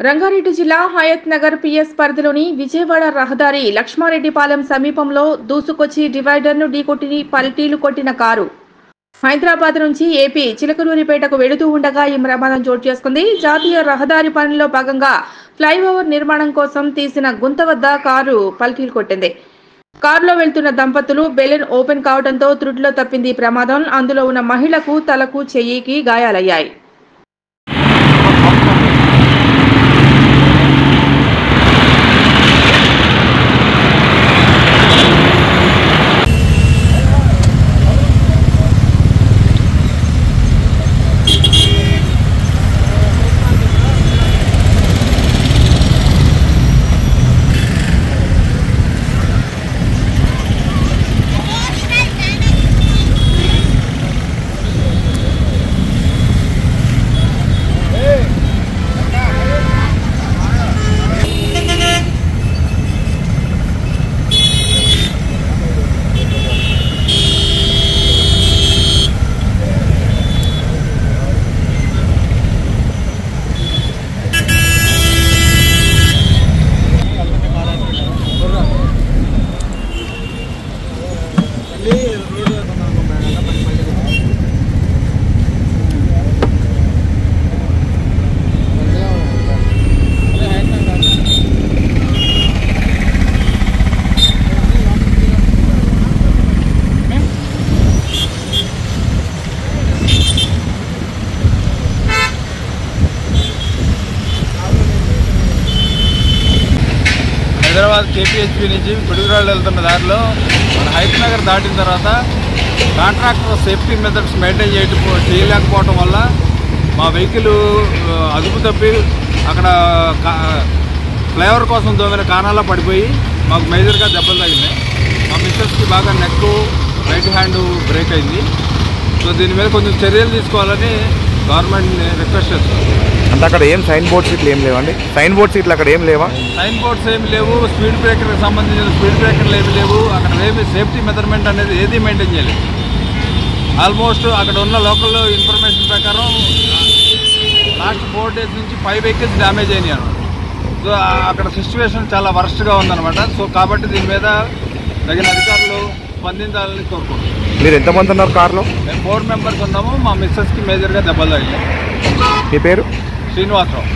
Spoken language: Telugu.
రంగారెడ్డి జిల్లా హయత్ నగర్ పిఎస్ పరిధిలోని విజయవాడ రహదారి లక్ష్మారెడ్డిపాలెం సమీపంలో దూసుకొచ్చి డివైడర్ను ఢీకొట్టి పల్టీలు కొట్టిన కారు హైదరాబాద్ నుంచి ఏపీ చిలకలూరిపేటకు వెళుతూ ఉండగా ఈ ప్రమాదం చోటు చేసుకుంది. జాతీయ రహదారి పనిలో భాగంగా ఫ్లైఓవర్ నిర్మాణం కోసం తీసిన గుంత వద్ద కారు పల్టీలు కొట్టింది. కారులో వెళ్తున్న దంపతులు బెలూన్ ఓపెన్ కావడంతో త్రుటిలో తప్పింది ఈ ప్రమాదం. అందులో ఉన్న మహిళకు తలకు చెయ్యికి గాయాలయ్యాయి. హైదరాబాద్ కేపీహెచ్పీ నుంచి పిడుగురాళ్ళు వెళ్తున్న దారిలో మన హైత్ నగర్ దాటిన తర్వాత కాంట్రాక్టర్ సేఫ్టీ మెథడ్స్ మెయింటైన్ చేయలేకపోవటం వల్ల మా వెహికల్ అదుపు తప్పి అక్కడ ఫ్లైఓవర్ కోసం దోమిన కానాల్లో పడిపోయి మాకు మేజర్గా దెబ్బలు తగిలినాయి. మా మిస్సెస్కి బాగా నెక్ రైట్ హ్యాండ్ బ్రేక్ అయింది. సో దీని మీద కొంచెం చర్యలు తీసుకోవాలని గవర్నమెంట్ని రిక్వెస్ట్ చేస్తున్నాం. అంటే అక్కడ ఏం సైన్ బోర్డ్స్ ఇట్లా ఏం లేవండి? సైన్ బోర్డ్స్ ఇట్లా అక్కడ ఏం లేవా? సైన్ బోర్డ్స్ ఏమి లేవు. స్పీడ్ బ్రేకర్కి సంబంధించిన స్పీడ్ బ్రేకర్లు ఏమి లేవు. అక్కడ ఏమి సేఫ్టీ మెజర్మెంట్ అనేది ఏది మెయింటైన్ చేయలేదు. ఆల్మోస్ట్ అక్కడ ఉన్న లోకల్ ఇన్ఫర్మేషన్ ప్రకారం లాస్ట్ 4 days నుంచి 5 vehicles డ్యామేజ్ అయినాయి అన్నమాట. సో అక్కడ సిచ్యువేషన్ చాలా వర్స్ట్గా ఉందన్నమాట. సో కాబట్టి దీని మీద తగిన అధికారులు స్పందించాలని కోరుకుంటున్నాం. మీరు ఎంతమంది ఉన్నారు కార్లో? మేము 4 members ఉన్నాము. మా మిస్సెస్కి మేజర్గా దెబ్బలు తగిలాయి. మీ పేరు? శ్రీనివాసరావు.